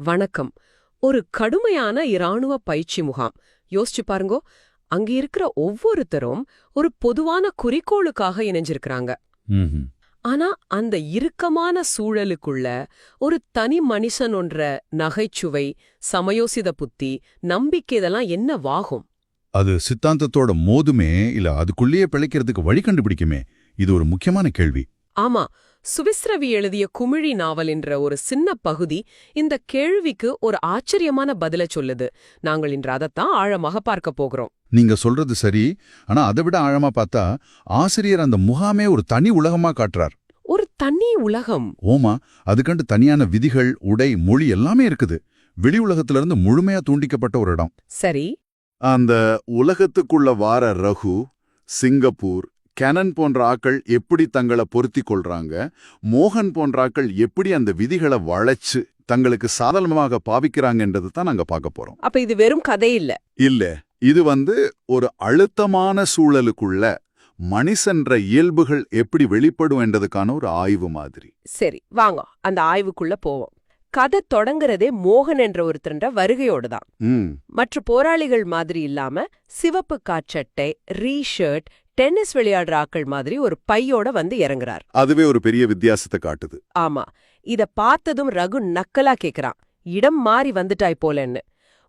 வணக்கம். ஒரு கடுமையான இராணுவ பயிற்சி முகாம். யோசிச்சு பாருங்கோ. அங்க இருக்கிற ஒவ்வொருத்தரும் ஒரு பொதுவான குறிக்கோளுக்காக இணைஞ்சிருக்கிறாங்க. ம்ஹும். ஆனா அந்த இறுக்கமான சூழலுக்குள்ள ஒரு தனி மனுஷன் ஒன்ற நகைச்சுவை, சமயோசித புத்தி, நம்பிக்கை இதெல்லாம் என்ன வாகும்? அது சித்தாந்தத்தோட மோதுமே இல்ல அதுக்குள்ளேயே பிழைக்கிறதுக்கு வழி கண்டுபிடிக்குமே? இது ஒரு முக்கியமான கேள்வி. ஆமா, சுவிஸ்ரவி எழுதிய குமிழி நாவல் என்ற ஒரு சின்ன பகுதி இந்த கேள்விக்கு ஒரு ஆச்சரியமான பதில சொல்லுது. நாங்கள் இன்று அதைத்தான் ஆழமாக பார்க்க போகிறோம். நீங்க சொல்றது சரி. ஆனா அதை விட ஆழமா பார்த்தா ஆசிரியர் அந்த முகாமே ஒரு தனி உலகமா காட்டுறார். ஒரு தனி உலகம். ஓமா, அதுக்கண்டு தனியான விதிகள், உடை, மொழி எல்லாமே இருக்குது. வெளி உலகத்திலிருந்து முழுமையா தூண்டிக்கப்பட்ட ஒரு இடம். சரி. அந்த உலகத்துக்குள்ள வார ரகு, சிங்கப்பூர், கெனன் போன்ற ஆக்கள் எப்படி தங்களை பொருத்தி கொள்றாங்க, மோகன் போன்ற ஆக்கள் எப்படி அந்த விதிகளை வளைச்சு தங்களுக்கு சாதகமாக பாவிக்கிறாங்கன்றது தான் நாங்க பார்க்க போறோம். அப்ப இது வெறும் கதை இல்ல. இல்ல, இது ஒரு அழுத்தமான சூழலுக்குள்ள மனுஷன்ற இயல்புகள் எப்படி வெளிப்படும் என்றதுக்கான ஒரு ஆய்வு மாதிரி. சரி, வாங்க அந்த ஆய்வுக்குள்ள போவோம். கதை தொடங்குறதே மோகன் என்ற ஒருத்தன்ற வருகையோடுதான். மற்ற போராளிகள் மாதிரி இல்லாம சிவப்பு காச்சட்டை, ரீஷர்ட், டென்னிஸ் விளையாடுற ஆக்கள் மாதிரி ஒரு பையோட வந்து இறங்குறார். அதுவே ஒரு பெரிய வித்தியாசத்தை காட்டுது. ஆமா, இத பார்த்ததும் ரகு நக்கலா கேக்குறான், இடம் மாறி வந்துட்டாய் போலன்னு.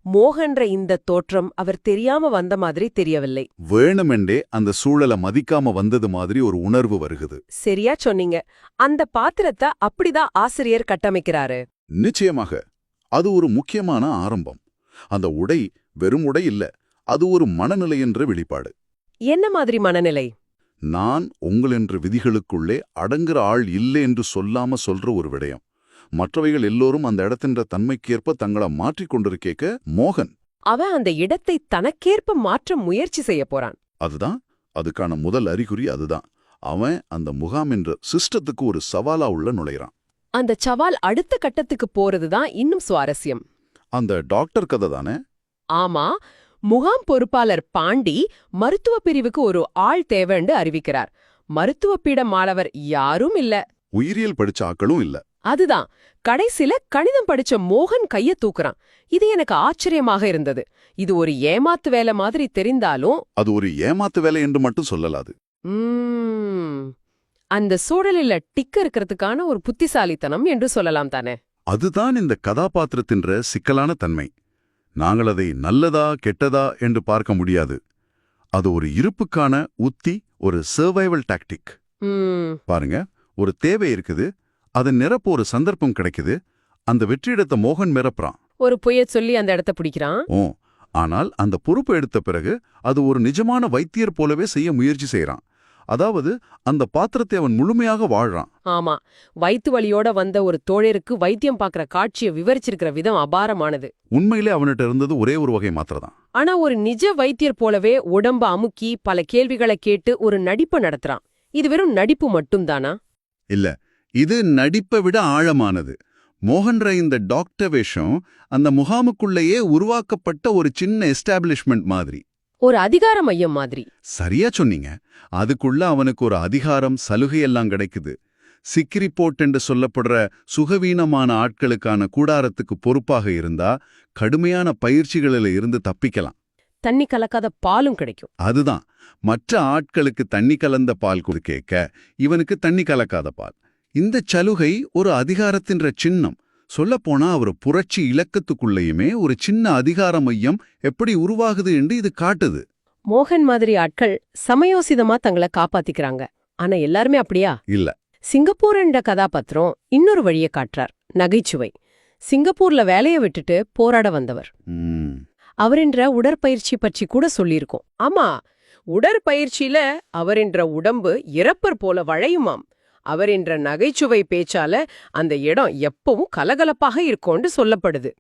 மோகன்ற இந்த தோற்றம் அவர் தெரியாம வந்த மாதிரி தெரியவில்லை. வேணுமெண்டே அந்த சூழலை மதிக்காம வந்தது மாதிரி ஒரு உணர்வு வருகுது. சரியா சொன்னீங்க. அந்த பாத்திரத்தை அப்படிதான் ஆசிரியர் கட்டமைக்கிறாரு. நிச்சயமாக. அது ஒரு முக்கியமான ஆரம்பம். அந்த உடை வெறும் உடை இல்ல, அது ஒரு மனநிலை என்ற வெளிப்பாடு. என்ன மாதிரி மனநிலை? நான் உங்களென்ற விதிகளுக்குள்ளே அடங்குற ஆள் இல்லை என்று சொல்லாம சொல்ற ஒரு விடயம். மற்றவைகள் எல்லோரும் அந்த இடத்தின்ற தன்மைக்கேற்ப தங்களை மாற்றிக் கொண்டிருக்கேக்க மோகன் அவன் அந்த இடத்தை தனக்கேற்ப மாற்ற முயற்சி செய்ய போறான். அதுதான் அதுக்கான முதல் அறிகுறி. அதுதான் அவன் அந்த முகாம் என்ற சிஸ்டத்துக்கு ஒரு சவாலா உள்ள நுழைறான். அந்த சவால் அடுத்த கட்டத்துக்கு போறதுதான் இன்னும் சுவாரஸ்யம். அந்த டாக்டர் கதை தானே? ஆமா, முகாம் பொறுப்பாளர் பாண்டி மருத்துவ பிரிவுக்கு ஒரு ஆள் தேவைன்னு அறிவிக்கிறார். மருத்துவ பீட மாணவர் யாரும் இல்ல, உயிரியல் படிச்ச ஆக்களும் இல்ல. அதுதான் கடைசில கணிதம் படிச்ச மோகன் கைய தூக்குறான். இது எனக்கு ஆச்சரியமாக இருந்தது. இது ஒரு ஏமாத்து வேலை மாதிரி தெரிந்தாலும் அது ஒரு ஏமாத்து வேலை என்று மட்டும் சொல்லலாது. அந்த சூழலில் டிக்க இருக்கிறதுக்கான ஒரு புத்திசாலித்தனம் என்று சொல்லலாம் தானே? அதுதான் இந்த கதாபாத்திரத்தின்ற சிக்கலான தன்மை. நாங்கள் அதை நல்லதா கெட்டதா என்று பார்க்க முடியாது. அது ஒரு இருப்புக்கான உத்தி, ஒரு சர்வைவல் டாக்டிக். பாருங்க, ஒரு தேவை இருக்குது, அதை நிரப்ப ஒரு சந்தர்ப்பம் கிடைக்குது. அந்த வெற்றியிடத்தை மோகன் நிரப்புறான். ஒரு பொய்ய சொல்லி அந்த இடத்தை பிடிக்கிறான். ஆனால் அந்த பொறுப்பு எடுத்த பிறகு அது ஒரு நிஜமான வைத்தியர் போலவே செய்ய முயற்சி செய்யறான். அதாவது அந்த பாத்திரத்தை அவன் முழுமையாக வாழ்றான். ஆமா, வயிற்று வலியோட வந்த ஒரு தோழருக்கு வைத்தியம் பாக்குற காட்சியை விவரிச்சிருக்கிற விதம் அபாரமானது. உண்மையிலே அவன்கிட்ட இருந்தது ஒரே ஒரு வகை மாத்திரதான். ஆனா ஒரு நிஜ வைத்தியர் போலவே உடம்ப அமுக்கி பல கேள்விகளை கேட்டு ஒரு நடிப்பு நடத்துறான். இது வெறும் நடிப்பு மட்டும்தானா? இல்ல, இது நடிப்பை விட ஆழமானது. மோகன்ற இந்த டாக்டர் வேஷம் அந்த முகாமுக்குள்ளேயே உருவாக்கப்பட்ட ஒரு சின்ன எஸ்டாப்ளிஷ்மெண்ட் மாதிரி, ஒரு அதிகார மையம் மாதிரி. சரியா சொன்னீங்க. அதுக்குள்ள அவனுக்கு ஒரு அதிகாரம், சலுகையெல்லாம் கிடைக்குது. சிக்கிரி போட் என்று சொல்லப்படுற சுகவீனமான ஆட்களுக்கான கூடாரத்துக்கு பொறுப்பாக இருந்தா கடுமையான பயிற்சிகளில் இருந்து தப்பிக்கலாம். தண்ணி கலக்காத பாலும் கிடைக்கும். அதுதான், மற்ற ஆட்களுக்கு தண்ணி கலந்த பால் கேட்க இவனுக்கு தண்ணி கலக்காத பால். இந்த சலுகை ஒரு அதிகாரத்தின்ற சின்னம். சொல்லப்போனா ஒரு புரட்சி இலக்கத்துக்குள்ளேயுமே ஒரு சின்ன அதிகார மையம் எப்படி உருவாகுது என்று இது காட்டுது. மோகன் மாதிரி ஆட்கள் சமயோசிதமா தங்களை காப்பாத்திக்கிறாங்க. ஆனா எல்லாருமே அப்படியா? இல்ல. சிங்கப்பூர் என்ற கதாபாத்திரம் இன்னொரு வழியை காட்டுறார், நகைச்சுவை. சிங்கப்பூர்ல வேலையை விட்டுட்டு போராட வந்தவர். அவரென்ற உடற்பயிற்சி பற்றி கூட சொல்லியிருக்கோம். ஆமா, உடற்பயிற்சியில அவரென்ற உடம்பு இறப்பர் போல வளையுமாம். அவர் என்ற நகைச்சுவை பேச்சால அந்த இடம் எப்பவும் கலகலப்பாக இருக்கும்னு சொல்லப்படுது.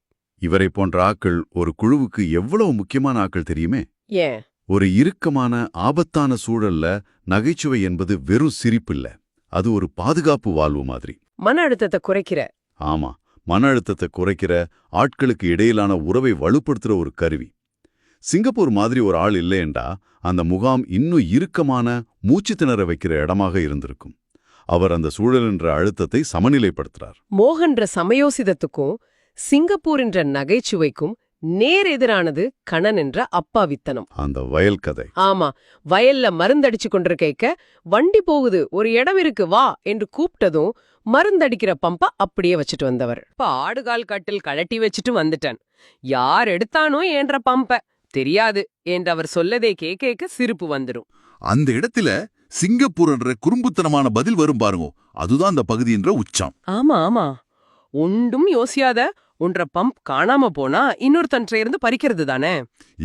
இவரை போன்ற ஆக்கள் ஒரு குழுவுக்கு எவ்வளவு முக்கியமான ஆக்கள் தெரியுமே? ஏன்? ஒரு இறுக்கமான ஆபத்தான சூழல்ல நகைச்சுவை என்பது வெறும் சிரிப்பில்ல, அது ஒரு பாதுகாப்பு வாழ்வு மாதிரி. மன அழுத்தத்தை குறைக்கிற. ஆமா, மன அழுத்தத்தை குறைக்கிற, ஆட்களுக்கு இடையிலான உறவை வலுப்படுத்துற ஒரு கருவி. சிங்கப்பூர் மாதிரி ஒரு ஆள் இல்லையென்றா அந்த முகாம் இன்னும் இறுக்கமான, மூச்சு திணற வைக்கிற இடமாக இருந்திருக்கும். அவர் அந்த சூழல் என்ற அழுத்தத்தை சமநிலைப்படுத்துறார். மோகன்ற சமயோசிதத்துக்கும் சிங்கப்பூர் என்ற நகைச்சுவைக்கும் நேர் எதிரானது கணன் என்ற அப்பாவித்தனம். அந்த வயல் கதை. ஆமா, வயல்ல மருந்தடிச்சு கொண்டிருக்க வண்டி போகுது, ஒரு இடம் இருக்கு வா என்று கூப்பிட்டதும் மருந்தடிக்கிற பம்பா அப்படியே வச்சுட்டு வந்தவர். இப்ப ஆடுகால் கட்டில் கழட்டி வச்சுட்டு வந்துட்டேன், யார் எடுத்தானோ என்ற பம்ப தெரியாது என்று அவர் சொல்லதே கேட்க சிரிப்பு வந்துடும். அந்த இடத்துல சிங்கப்பூர் என்ற குறும்புத்தனமான பதில் வரும் பாருங்க, அதுதான் அந்த பகுதின்ற உச்சம். ஆமா ஆமா, ஒன்றும் யோசியாத ஒன்ற பம்ப் காணாம போனா இன்னொருத்தன்றை இருந்து பறிக்கிறது தானே.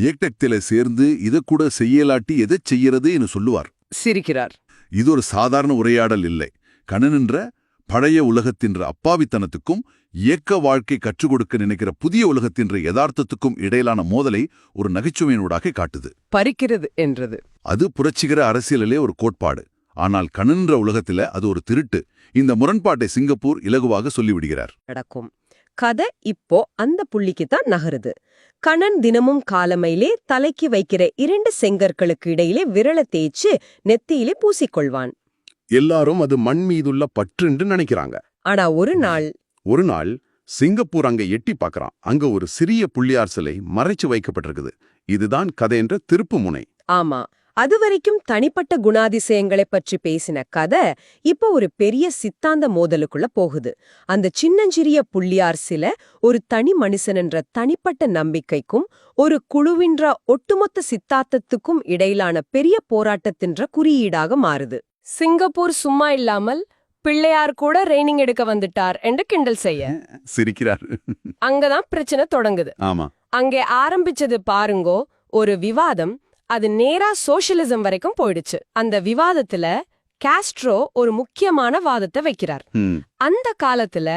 ஏக்டக்தில சேர்ந்து இதை கூட செய்யலாட்டி எதை செய்யறதுன்னு சொல்லுவார். சிரிக்கிறார். இது ஒரு சாதாரண உரையாடல் இல்லை. கணனின்ற பழைய உலகத்தின்ற அப்பாவித்தனத்துக்கும் இயக்க வாழ்க்கை கற்றுக் கொடுக்க நினைக்கிற புதிய உலகத்தின்ற யதார்த்தத்துக்கும் இடையிலான மோதலை ஒரு நகைச்சுவையினூடாக காட்டுது. பறிக்கிறது என்றது அது புரட்சிகர அரசியலிலே ஒரு கோட்பாடு. ஆனால் கணன்ற உலகத்தில அது ஒரு திருட்டு. இந்த முரண்பாட்டை சிங்கப்பூர் இலகுவாக சொல்லிவிடுகிறார். நடக்கும் கதை இப்போ அந்த புள்ளிக்குத்தான் நகருது. கணன் தினமும் காலமையிலே தலைக்கு வைக்கிற 2 செங்கற்களுக்கு இடையிலே விரல தேய்ச்சு நெத்தியிலே பூசிக்கொள்வான். எல்லாரும் அது மண் மீதுள்ள பற்றுன்னு நினைக்கிறாங்க. ஆனா ஒரு நாள் சிங்கப்பூர் அங்க எட்டி பார்க்கறான். அங்க ஒரு சிறிய புள்ளியார் சிலை மறைச்சு வைக்கப்பட்டிருக்குது. இதுதான் கதை என்ற திருப்பு முனை. ஆமா, அதுவரைக்கும் தனிப்பட்ட குணாதிசயங்களை பற்றி பேசின கதை இப்ப ஒரு பெரிய சித்தாந்த மோதலுக்குள்ள போகுது. அந்த சின்னஞ்சிறிய புள்ளியார் சிலை ஒரு தனி மனுஷன் என்ற தனிப்பட்ட நம்பிக்கைக்கும் ஒரு குழுவின்ற ஒட்டுமொத்த சித்தாந்தத்துக்கும் இடையிலான பெரிய போராட்டத்தின்ற குறியீடாக மாறுது. சிங்கப்பூர் சும்மா இல்லாமல் பிள்ளையார் கூட ரெய்னிங் எடுக்க வந்துட்டார் என்று கிண்டல் செய்ய சிரிக்கிறார். அங்கதான் பிரச்சனை தொடங்குது. ஆமா, அங்கே ஆரம்பிச்சது பாருங்கோ ஒரு விவாதம், அது நேரா சோஷலிசம் வரைக்கும் போயிடுச்சு. அந்த விவாதத்துல காஸ்ட்ரோ ஒரு முக்கியமான வாதத்தை வைக்கிறார். அந்த காலத்துல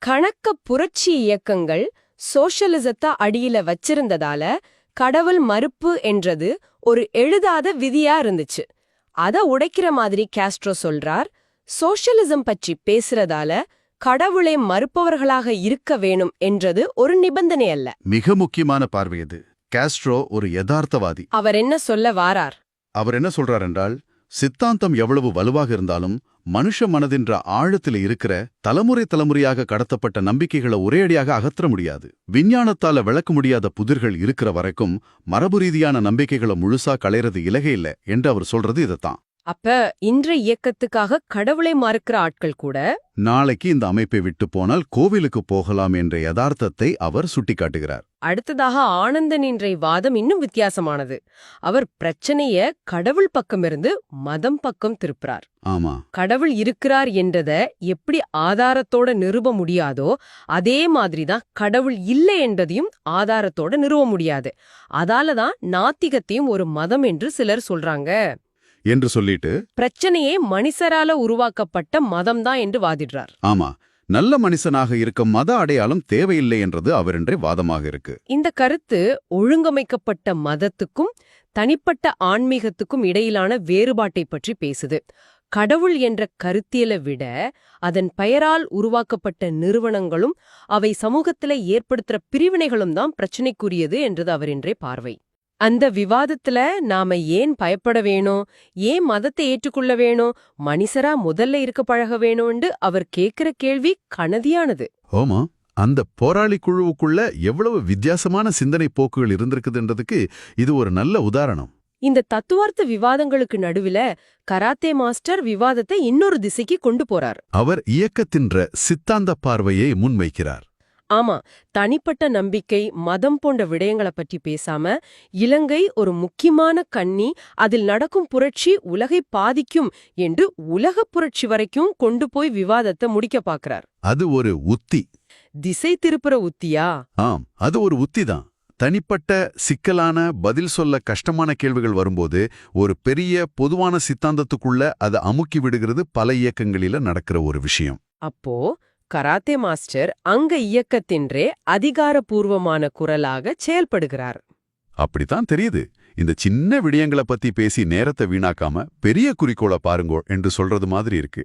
கணக்க புரட்சி இயக்கங்கள் சோஷலிசத்தை அடியில வச்சிருந்ததால கடவுள் மறுப்பு என்றது ஒரு எழுதாத விதியா இருந்துச்சு. அத உடைக்கிற மாதிரி காஸ்ட்ரோ சொல்றார், சோஷலிசம் பற்றி பேசுறதால கடவுளை மறுப்பவர்களாக இருக்க வேணும் என்றது ஒரு நிபந்தனை அல்ல. மிக முக்கியமான பார்வை இது. காஸ்ட்ரோ ஒரு யதார்த்தவாதி. அவர் என்ன சொல்ல வாரார்? அவர் என்ன சொல்றார் என்றால், சித்தாந்தம் எவ்வளவு வலுவாக இருந்தாலும் மனுஷ மனதின்ற ஆழத்துல இருக்கிற தலைமுறையாக கடத்தப்பட்ட நம்பிக்கைகளை ஒரேடியாக அகற்ற முடியாது. விஞ்ஞானத்தால விளக்க முடியாத புதிர்கள் இருக்கிற வரைக்கும் மரபு ரீதியான நம்பிக்கைகளை முழுசா களையறது இலகை இல்ல என்று அவர் சொல்றது இதத்தான். அப்ப இன்றைய இயக்கத்துக்காக கடவுளை மறுக்கிற ஆட்கள் கூட நாளைக்கு இந்த அமைப்பை விட்டு போனால் கோவிலுக்கு போகலாம் என்ற யதார்த்தத்தை அவர் சுட்டிக்காட்டுகிறார். அடுத்ததாக ஆனந்தன் இன்றைய வாதம் இன்னும் வித்தியாசமானது. அவர் பிரச்சனைய கடவுள் பக்கமிருந்து மதம் பக்கம் திருப்புறார். ஆமா, கடவுள் இருக்கிறார் என்றத எப்படி ஆதாரத்தோட நிறுவ முடியாதோ அதே மாதிரிதான் கடவுள் இல்லை என்றதையும் ஆதாரத்தோட நிறுவ முடியாது. அதாலதான் நாத்திகத்தையும் ஒரு மதம் என்று சிலர் சொல்றாங்க என்று சொல்லிட்டு பிரச்சனையே மனுஷரால உருவாக்கப்பட்ட மதம்தான் என்று வாதிடுறார். ஆமா, நல்ல மனுஷனாக இருக்க மத அடையாளம் தேவையில்லை என்றது அவரென்றே வாதமாக இருக்கு. இந்த கருத்து ஒழுங்கமைக்கப்பட்ட மதத்துக்கும் தனிப்பட்ட ஆன்மீகத்துக்கும் இடையிலான வேறுபாட்டை பற்றி பேசுது. கடவுள் என்ற கருத்தியலை விட அதன் பெயரால் உருவாக்கப்பட்ட நிறுவனங்களும் அவை சமூகத்தில ஏற்படுத்துற பிரிவினைகளும் தான் பிரச்சனைக்குரியது என்றது அவரின்றே பார்வை. அந்த விவாதத்துல நாம ஏன் பயப்பட வேணும், ஏன் மதத்தை ஏற்றுக்கொள்ள வேணும், மனுஷரா முதல்ல இருக்க பழக வேணும்னு அவர் கேட்கிற கேள்வி கனதியானது. ஓமா, அந்த போராளி குழுவுக்குள்ள எவ்வளவு வித்தியாசமான சிந்தனை போக்குகள் இருந்திருக்குதுன்றதுக்கு இது ஒரு நல்ல உதாரணம். இந்த தத்துவார்த்த விவாதங்களுக்கு நடுவுல கராத்தே மாஸ்டர் விவாதத்தை இன்னொரு திசைக்கு கொண்டு போறார். அவர் இயக்கத்தின்ற சித்தாந்த பார்வையை முன்வைக்கிறார். ஆமா, தனிப்பட்ட நம்பிக்கை மதம் போன்ற விடயங்களை பற்றி பேசாம இலங்கை ஒரு முக்கியமான கண்ணி, அதில் நடக்கும் புரட்சி உலகை பாதிக்கும் என்று உலக புரட்சி வரைக்கும் கொண்டு போய் விவாதத்தை முடிக்க பாக்குறார். அது ஒரு உத்தி. திசை திருப்புற உத்தியா? ஆம், அது ஒரு உத்திதான். தனிப்பட்ட சிக்கலான பதில் சொல்ல கஷ்டமான கேள்விகள் வரும்போது ஒரு பெரிய பொதுவான சித்தாந்தத்துக்குள்ள அதை அமுக்கி விடுகிறது பல இயக்கங்களில நடக்கிற ஒரு விஷயம். அப்போ கராத்தே மாஸ்டர் அங்க இயக்கத்தின்றே அதிகாரபூர்வமான குரலாக செயல்படுகிறார். அப்படித்தான் தெரியுது. இந்த சின்ன விடயங்களை பத்தி பேசி நேரத்தை வீணாக்காம பெரிய குறிக்கோளை பாருங்கோ என்று சொல்றது மாதிரி இருக்கு.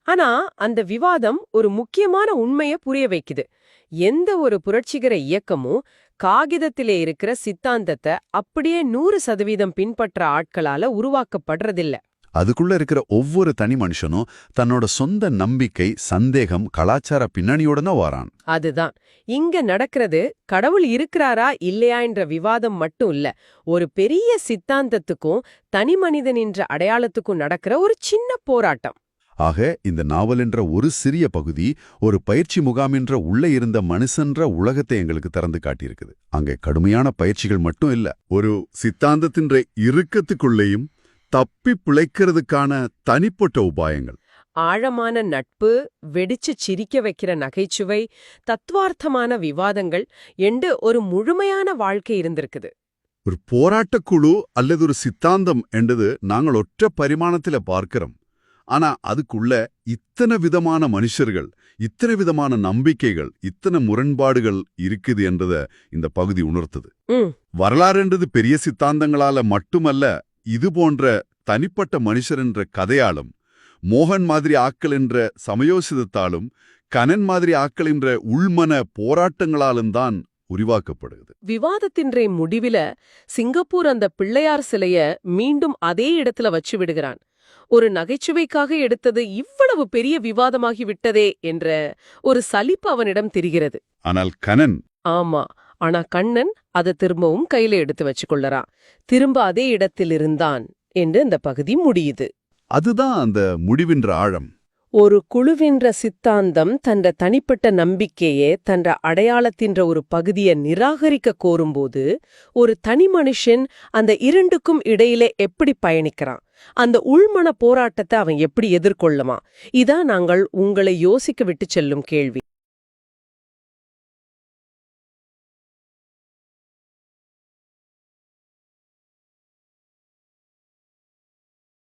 ஆனா அந்த விவாதம் ஒரு முக்கியமான உண்மைய புரிய வைக்குது. எந்த ஒரு புரட்சிகர இயக்கமும் காகிதத்திலே இருக்கிற சித்தாந்தத்தை அப்படியே 100% பின்பற்ற ஆட்களால உருவாக்கப்படுறதில்ல. அதுக்குள்ள இருக்கிற ஒவ்வொரு தனி மனுஷனும் தன்னோட சொந்த நம்பிக்கை, சந்தேகம், கலாச்சார பின்னணியோட தான் வாரான். அதுதான் இங்க நடக்கிறது. கடவுள் இருக்கிறாரா இல்லையா என்ற விவாதம் மட்டும் இல்ல, ஒரு பெரிய சித்தாந்தத்துக்கும் தனி மனிதனின்ற அடையாளத்துக்கும் நடக்கிற ஒரு சின்ன போராட்டம். ஆக இந்த நாவல் என்ற ஒரு சிறிய பகுதி ஒரு பயிற்சி முகாமின்ற உள்ளே இருந்த மனுஷன்ற உலகத்தை எங்களுக்கு திறந்து காட்டியிருக்குது. அங்கே கடுமையான பயிற்சிகள் மட்டும் இல்ல, ஒரு சித்தாந்தத்தின்ற இறுக்கத்துக்குள்ளேயும் தப்பி பிழைக்கிறதுக்கான தனிப்பட்ட உபாயங்கள், ஆழமான நட்பு, வெடிச்சு சிரிக்க வைக்கிற நகைச்சுவை, தத்துவார்த்தமான விவாதங்கள் என்று ஒரு முழுமையான வாழ்க்கை இருந்திருக்குது. ஒரு போராட்டக்குழு அல்லது ஒரு சித்தாந்தம் என்றது நாங்கள் ஒற்ற பரிமாணத்தில பார்க்கிறோம். ஆனா அதுக்குள்ள இத்தனை விதமான மனுஷர்கள், இத்தனை விதமான நம்பிக்கைகள், இத்தனை முரண்பாடுகள் இருக்குது என்றத இந்த பகுதி உணர்த்துது. வரலாறுன்றது பெரிய சித்தாந்தங்களால மட்டுமல்ல, இது போன்ற தனிப்பட்ட மனுஷர் என்ற கதையாலும், மோகன் மாதிரி ஆக்கள் என்ற சமயோசிதத்தாலும், கனன் மாதிரி ஆக்கள் என்ற உள்மன போராட்டங்களாலும் தான் உருவாக்கப்படுகிறது. விவாதத்தின்றே முடிவில சிங்கப்பூர் அந்த பிள்ளையார் சிலைய மீண்டும் அதே இடத்துல வச்சு விடுகிறான். ஒரு நகைச்சுவைக்காக எடுத்தது இவ்வளவு பெரிய விவாதமாகி விட்டதே என்ற ஒரு சலிப்பு அவனிடம் தெரிகிறது. ஆனால் கனன், ஆமா, ஆனா கண்ணன் அதை திரும்பவும் கையில எடுத்து வச்சுக்கொள்ளறான். திரும்ப அதே இடத்தில் இருந்தான் என்று இந்த பகுதி முடியுது. அதுதான் அந்த முடிவின்ற ஆழம். ஒரு குழுவின்ற சித்தாந்தம் தன்ற தனிப்பட்ட நம்பிக்கையே தன்ற அடையாளத்தின்ற ஒரு பகுதியை நிராகரிக்க கோரும்போது, ஒரு தனி மனுஷன் அந்த இரண்டுக்கும் இடையிலே எப்படி பயணிக்கிறான், அந்த உள்மன போராட்டத்தை அவன் எப்படி எதிர்கொள்ளுமா? இதான் நாங்கள் உங்களை யோசிக்க விட்டு செல்லும் கேள்வி.